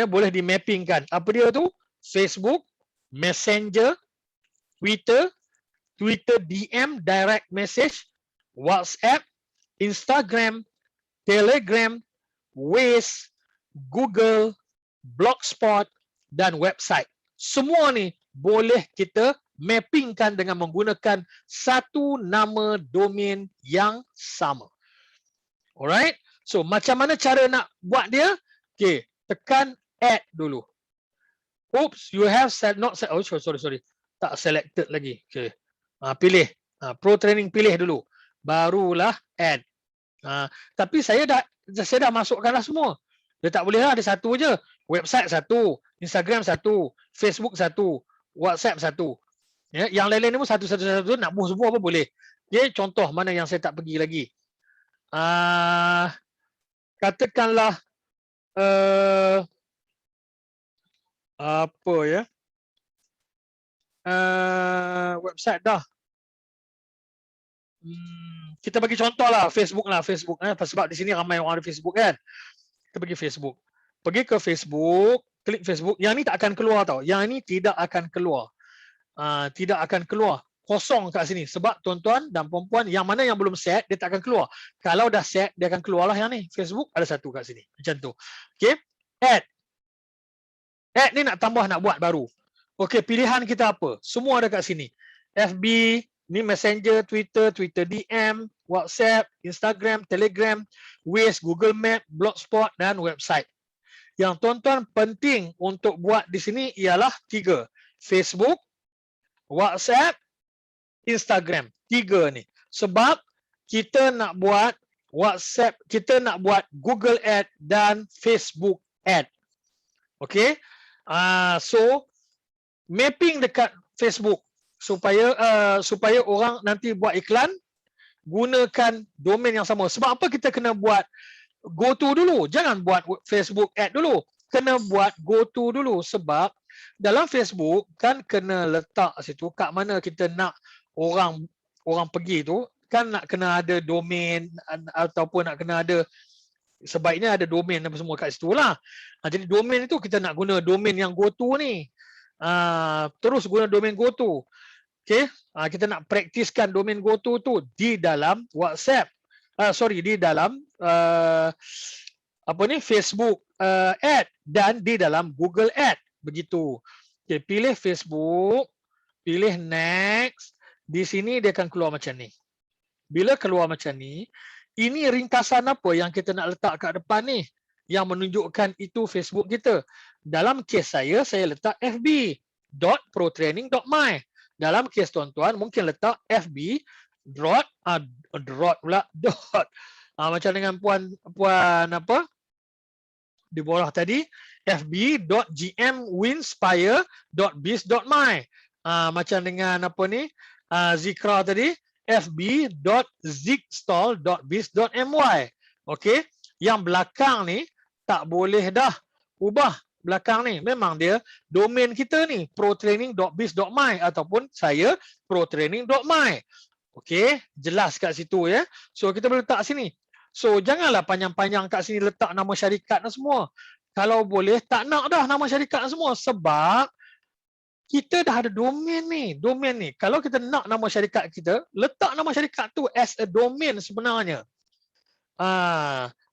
Boleh di-mappingkan. Apa dia tu? Facebook, Messenger, Twitter DM, direct message, WhatsApp, Instagram, Telegram, Waze, Google, Blogspot dan website. Semua ni boleh kita mappingkan dengan menggunakan satu nama domain yang sama. Alright. So macam mana cara nak buat dia? Okay, tekan add dulu. Oops, you have not set. Oh, sorry. Tak selected lagi. Okay. Pilih. Pro Training pilih dulu. Barulah add. Tapi saya dah masukkanlah semua. Dia tak boleh lah ada satu je. Website satu, Instagram satu, Facebook satu, WhatsApp satu. Yang lain-lain ni pun satu nak buh semua apa boleh. Contoh mana yang saya tak pergi lagi. Katakanlah apa ya? Website dah. Kita bagi contoh lah Facebook sebab di sini ramai orang ada Facebook kan. Kita pergi Facebook. Pergi ke Facebook, klik Facebook. Yang ni tak akan keluar tau. Yang ni tidak akan keluar. Tidak akan keluar. Kosong kat sini. Sebab tuan-tuan dan perempuan yang mana yang belum set, dia tak akan keluar. Kalau dah set, dia akan keluarlah yang ni. Facebook ada satu kat sini. Macam tu. Okay. Add. Add ni nak tambah, nak buat baru. Okay, pilihan kita apa? Semua ada kat sini. FB, ni Messenger, Twitter DM, WhatsApp, Instagram, Telegram, Waze, Google Map, Blogspot dan website. Yang tuan-tuan penting untuk buat di sini ialah 3. Facebook, WhatsApp, Instagram. 3 ni. Sebab kita nak buat WhatsApp, kita nak buat Google Ad dan Facebook Ad. Okay. So mapping dekat Facebook supaya orang nanti buat iklan gunakan domain yang sama. Sebab apa kita kena buat GoTo dulu? Jangan buat Facebook Ad dulu. Kena buat GoTo dulu sebab dalam Facebook kan kena letak situ kat mana kita nak orang pergi tu, kan nak kena ada domain ataupun nak kena ada, sebaiknya ada domain apa semua kat situ lah. Jadi domain itu kita nak guna domain yang GoTo ni. Terus guna domain GoTo. Okay, kita nak praktiskan domain GoTo tu di dalam WhatsApp. Di dalam Facebook Ad dan di dalam Google Ad. Begitu. Okay, pilih Facebook, pilih next. Di sini dia akan keluar macam ni. Bila keluar macam ni, ini ringkasan apa yang kita nak letak kat depan ni yang menunjukkan itu Facebook kita. Dalam kes saya letak fb.protraining.my. Dalam kes tuan-tuan mungkin letak fb. Macam dengan puan apa? Di bawah tadi fb.gmwinspire.biz.my. Macam dengan apa ni? Zikra tadi fb.zigstall.biz.my. Okey, yang belakang ni tak boleh dah ubah belakang ni. Memang dia domain kita ni protraining.biz.my ataupun saya protraining.my. Okey, jelas kat situ ya. So kita boleh letak sini. So janganlah panjang-panjang kat sini letak nama syarikat dan semua. Kalau boleh tak nak dah nama syarikat dan semua sebab kita dah ada domain ni. Domain ni. Kalau kita nak nama syarikat kita, letak nama syarikat tu as a domain sebenarnya.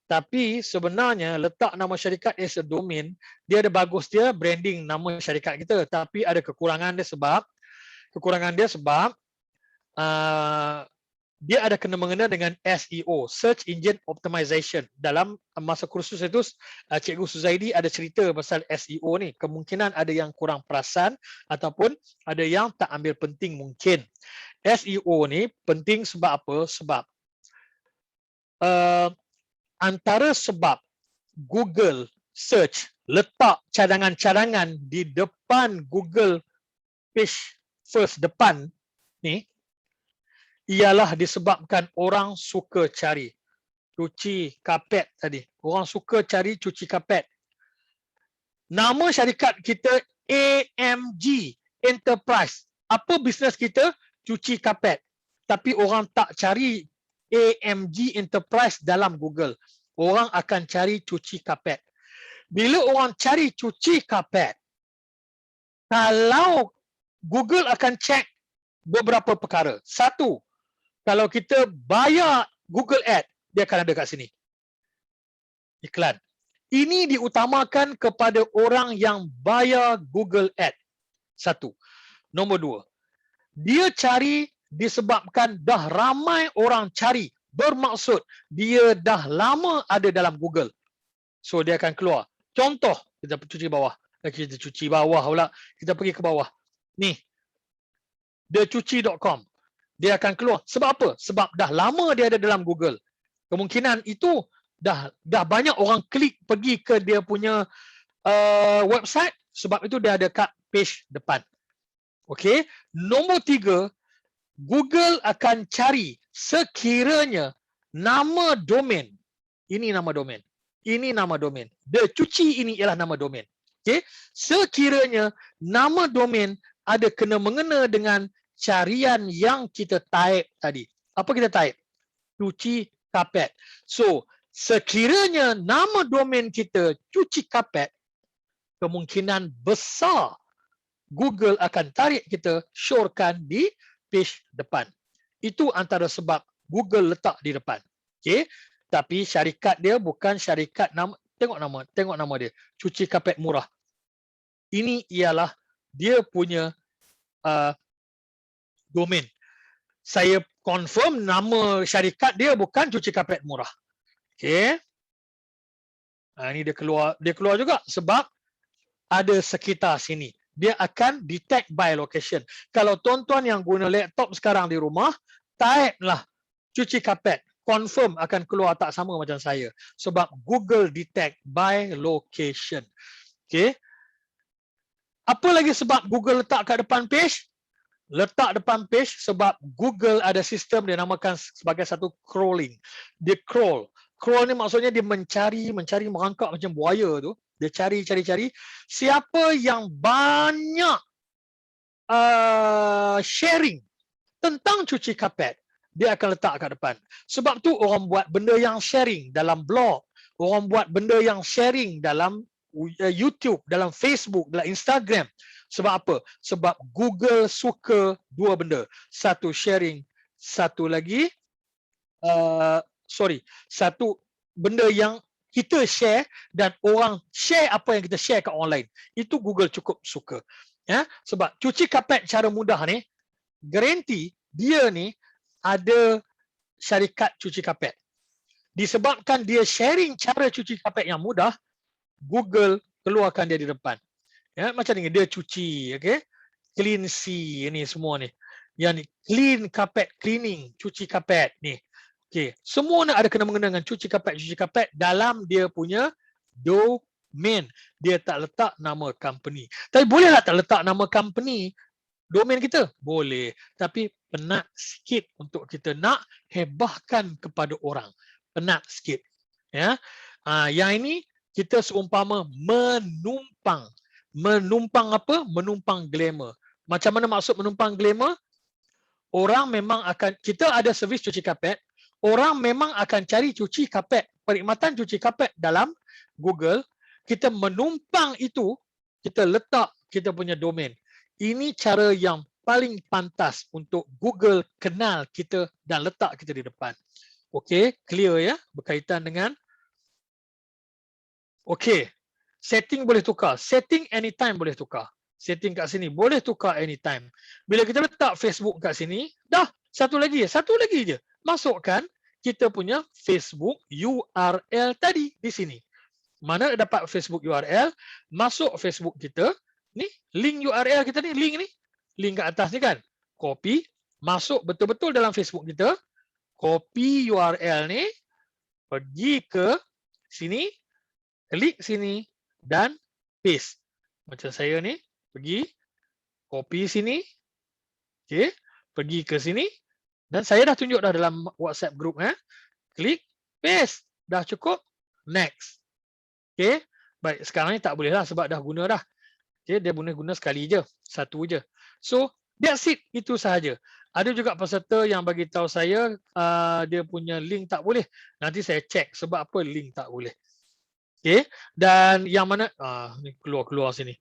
Tapi sebenarnya letak nama syarikat as a domain, dia ada bagus dia branding nama syarikat kita. Tapi ada kekurangan dia sebab dia ada kena-mengena dengan SEO, Search Engine Optimization. Dalam masa kursus itu, Cikgu Suzaidi ada cerita pasal SEO ni. Kemungkinan ada yang kurang perasan ataupun ada yang tak ambil penting mungkin. SEO ni penting sebab apa? Sebab antara sebab Google search letak cadangan-cadangan di depan Google page first depan ni, ialah disebabkan orang suka cari cuci kapet tadi. Orang suka cari cuci kapet. Nama syarikat kita AMG Enterprise. Apa bisnes kita? Cuci kapet. Tapi orang tak cari AMG Enterprise dalam Google. Orang akan cari cuci kapet. Bila orang cari cuci kapet, kalau Google akan cek beberapa perkara. Satu, kalau kita bayar Google Ad, dia akan ada kat sini. Iklan. Ini diutamakan kepada orang yang bayar Google Ad. Satu. Nombor dua, dia cari disebabkan dah ramai orang cari. Bermaksud dia dah lama ada dalam Google. So dia akan keluar. Contoh, kita cuci bawah. Kita cuci bawah pula. Kita pergi ke bawah. Ni. Thecuci.com. Dia akan keluar. Sebab apa? Sebab dah lama dia ada dalam Google. Kemungkinan itu dah banyak orang klik pergi ke dia punya website. Sebab itu dia ada kat page depan. Okey. Nombor tiga, Google akan cari sekiranya nama domain. Ini nama domain. Ini nama domain. The Cuci ini ialah nama domain. Okey. Sekiranya nama domain ada kena-mengena dengan carian yang kita type tadi. Apa kita type? Cuci kapet. So, sekiranya nama domain kita cuci kapet, kemungkinan besar Google akan tarik kita, show-kan di page depan. Itu antara sebab Google letak di depan. Okey. Tapi syarikat dia bukan syarikat nama, tengok nama dia. Cuci kapet murah. Ini ialah dia punya domain. Saya confirm nama syarikat dia bukan cuci kapet murah. Okey. Ini dia keluar juga sebab ada sekitar sini. Dia akan detect by location. Kalau tuan-tuan yang guna laptop sekarang di rumah, type lah cuci kapet. Confirm akan keluar tak sama macam saya. Sebab Google detect by location. Okey. Apa lagi sebab Google letak kat depan page? Letak depan page sebab Google ada sistem dia namakan sebagai satu crawling. Dia crawl. Crawl ni maksudnya dia mencari, merangkak macam buaya tu. Dia cari. Siapa yang banyak sharing tentang cuci kapet, dia akan letak kat depan. Sebab tu orang buat benda yang sharing dalam blog. Orang buat benda yang sharing dalam YouTube, dalam Facebook, dalam Instagram. Sebab apa? Sebab Google suka dua benda. Satu sharing, satu lagi satu benda yang kita share dan orang share apa yang kita share kat online. Itu Google cukup suka. Ya, sebab cuci kapet cara mudah ni, garanti dia ni ada syarikat cuci kapet. Disebabkan dia sharing cara cuci kapet yang mudah, Google keluarkan dia di depan. Ya, macam ni dia cuci, okey. Clean sea ni semua ni. Yang ni clean carpet cleaning, cuci kapet ni. Okey, semua ni ada kena-mengena dengan cuci kapet dalam dia punya domain. Dia tak letak nama company. Tapi bolehlah tak letak nama company domain kita? Boleh. Tapi penat sikit untuk kita nak hebahkan kepada orang. Penat sikit. Ya. Yang ini kita seumpama menumpang. Menumpang apa? Menumpang glamour. Macam mana maksud menumpang glamour? Orang memang akan, kita ada servis cuci kapet, orang memang akan cari cuci kapet, perkhidmatan cuci kapet dalam Google, kita menumpang itu, kita letak kita punya domain. Ini cara yang paling pantas untuk Google kenal kita dan letak kita di depan. Okey, clear ya berkaitan dengan. Okey, setting boleh tukar, setting anytime boleh tukar. Setting kat sini boleh tukar anytime. Bila kita letak Facebook kat sini, dah satu lagi je. Masukkan kita punya Facebook URL tadi di sini. Mana dapat Facebook URL, masuk Facebook kita, ni link URL kita ni, link kat atas ni kan. Copy, masuk betul-betul dalam Facebook kita, copy URL ni, pergi ke sini, klik sini dan paste. Macam saya ni, pergi, copy sini, okay, pergi ke sini dan saya dah tunjuk dah dalam WhatsApp group. Klik, paste, dah cukup, next. Okay, baik, sekarang ni tak boleh lah sebab dah guna dah. Okay, dia guna sekali je, satu je. So, that's it, itu sahaja. Ada juga peserta yang bagi tahu saya dia punya link tak boleh. Nanti saya check sebab apa link tak boleh. Okay, dan yang mana, ni keluar sini.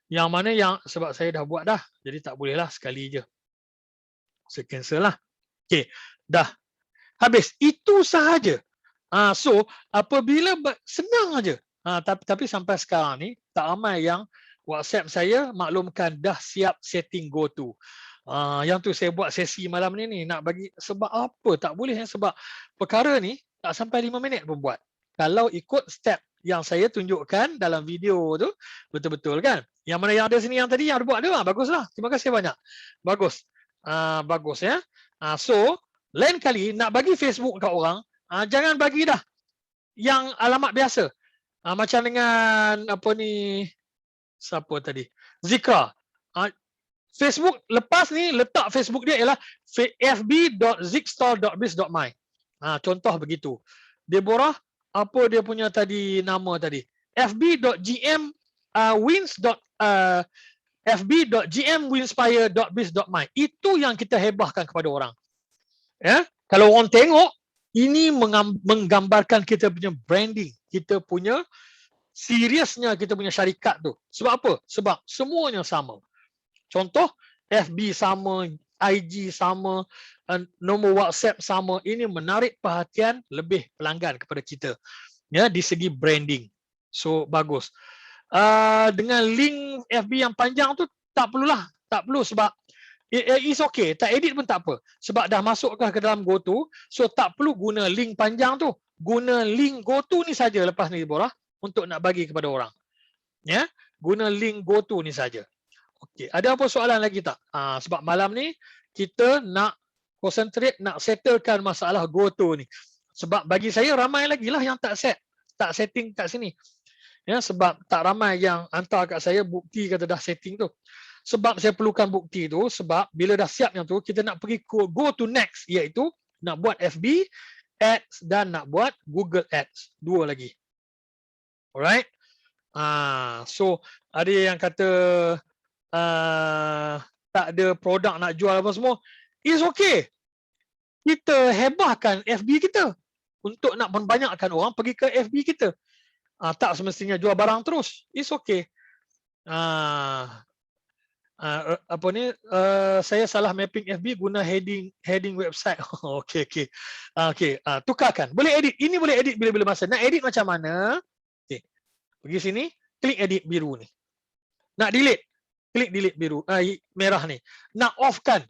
Yang mana yang sebab saya dah buat dah, jadi tak boleh lah sekali je. Saya cancel lah. Okay, dah. Habis, itu sahaja. So, apabila senang aja. Tapi sampai sekarang ni, tak ramai yang WhatsApp saya maklumkan dah siap setting GoTo. Yang tu saya buat sesi malam ni nak bagi, sebab apa tak boleh sebab perkara ni tak sampai 5 minit pun buat. Kalau ikut step yang saya tunjukkan dalam video tu betul-betul kan. Yang mana yang ada sini yang tadi yang ada buat tu, baguslah. Terima kasih banyak. Bagus. Bagus ya. So, lain kali nak bagi Facebook kat orang, jangan bagi dah yang alamat biasa. Macam dengan apa ni, siapa tadi? Zikra. Facebook lepas ni letak Facebook dia ialah fb.zikstore.biz.my. Contoh begitu. Deborah, apa dia punya tadi nama tadi? fb.gm fb.gmwinspire.biz.my. Itu yang kita hebahkan kepada orang. Ya, kalau orang tengok, ini menggambarkan kita punya branding, kita punya seriusnya kita punya syarikat tu. Sebab apa? Sebab semuanya sama. Contoh, FB sama, IG sama, nombor WhatsApp sama. Ini menarik perhatian lebih pelanggan kepada kita. Ya, di segi branding. So, bagus. Dengan link FB yang panjang tu, tak perlulah. Tak perlu sebab it's okay. Tak edit pun tak apa. Sebab dah masukkan ke dalam GoTo. So, tak perlu guna link panjang tu. Guna link GoTo ni saja lepas ni, Deborah, untuk nak bagi kepada orang. Ya, guna link GoTo ni saja. Okey, ada apa soalan lagi tak? Sebab malam ni kita nak concentrate, nak settlekan masalah GoTo ni. Sebab bagi saya ramai lagi lah yang tak setting kat sini. Ya, sebab tak ramai yang hantar kat saya bukti kata dah setting tu. Sebab saya perlukan bukti tu, sebab bila dah siap yang tu, kita nak pergi go to next, iaitu nak buat FB Ads dan nak buat Google Ads. Dua lagi. Alright. So ada yang kata tak ada produk nak jual apa semua. It's okay. Kita hebahkan FB kita untuk nak membanyakkan orang pergi ke FB kita. Tak semestinya jual barang terus. It's okay. Apa ni, saya salah mapping FB guna heading website. Okey. Tukarkan. Boleh edit. Ini boleh edit bila-bila masa. Nak edit macam mana? Okay. Pergi sini, klik edit biru ni. Nak delete, klik delete biru, merah ni. Nak off kan,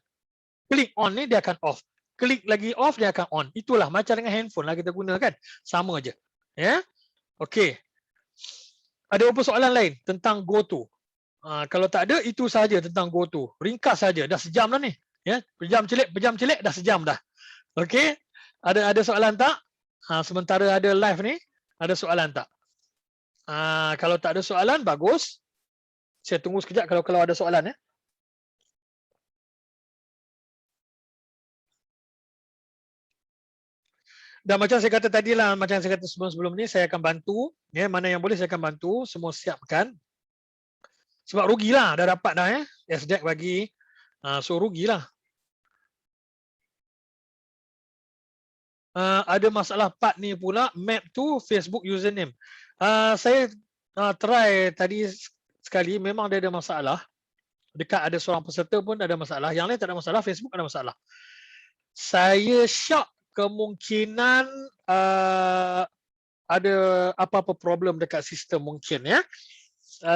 klik on ni dia akan off. Klik lagi off dia akan on. Itulah macam dengan handphone lah kita guna kan. Sama je. Ya. Okey. Ada apa soalan lain tentang GoTo? Kalau tak ada, itu saja tentang GoTo. Ringkas saja. Dah sejam dah ni. Ya. Pejam celik dah sejam dah. Okey. Ada soalan tak? Sementara ada live ni, ada soalan tak? Kalau tak ada soalan, bagus. Saya tunggu sekejap kalau ada soalan ya. Dan macam saya kata tadi lah, macam saya kata sebelum-sebelum ni, saya akan bantu. Ya, mana yang boleh saya akan bantu. Semua siapkan. Sebab rugilah dah dapat dah SDAC bagi. So rugilah. Ada masalah part ni pula, map to Facebook username. Saya try tadi sekali, memang dia ada masalah. Dekat ada seorang peserta pun ada masalah. Yang lain tak ada masalah, Facebook ada masalah. Saya syak kemungkinan ada apa-apa problem dekat sistem mungkin ya.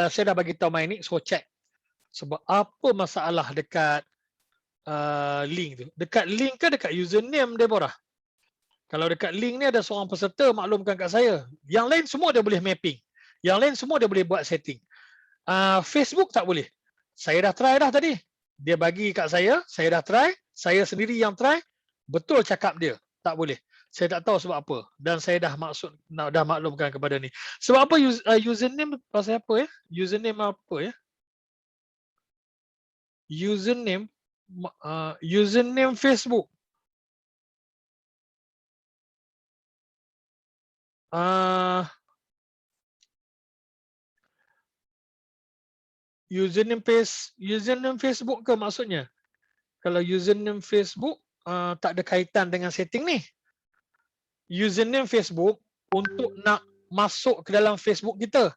Saya dah bagi tahu main ni, so check. Sebab apa masalah dekat link tu? Dekat link ke dekat username, Deborah? Kalau dekat link ni ada seorang peserta maklumkan kat saya. Yang lain semua dia boleh mapping. Yang lain semua dia boleh buat setting. Facebook tak boleh. Saya dah try dah tadi. Dia bagi kat saya dah try. Saya sendiri yang try. Betul cakap dia. Tak boleh. Saya tak tahu sebab apa. Dan saya dah maklumkan kepada ni. Sebab apa username pasal apa ya? Username apa ya? Username Facebook. Username Facebook ke maksudnya? Kalau username Facebook tak ada kaitan dengan setting ni. Username Facebook untuk nak masuk ke dalam Facebook kita.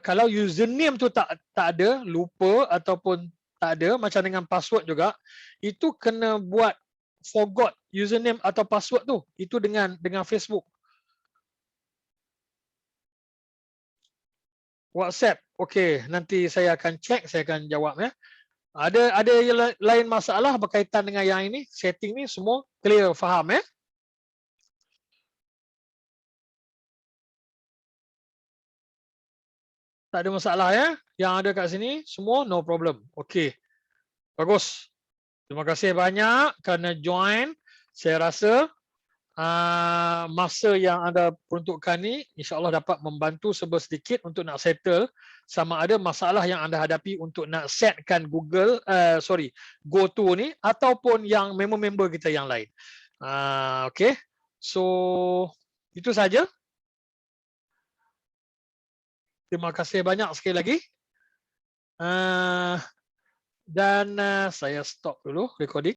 Kalau username tu tak ada, lupa ataupun tak ada, macam dengan password juga, itu kena buat forgot username atau password tu. Itu dengan Facebook. WhatsApp. Okey, nanti saya akan check, saya akan jawab ya. Ada yang lain masalah berkaitan dengan yang ini, setting ni semua clear, faham ya? Tak ada masalah ya. Yang ada kat sini semua no problem. Okey. Bagus. Terima kasih banyak kerana join. Saya rasa masa yang anda peruntukkan ni insya-Allah dapat membantu sedikit untuk nak settle sama ada masalah yang anda hadapi untuk nak setkan GoTo ni ataupun yang member-member kita yang lain. Okey. So itu saja. Terima kasih banyak sekali lagi. Dan saya stop dulu recording.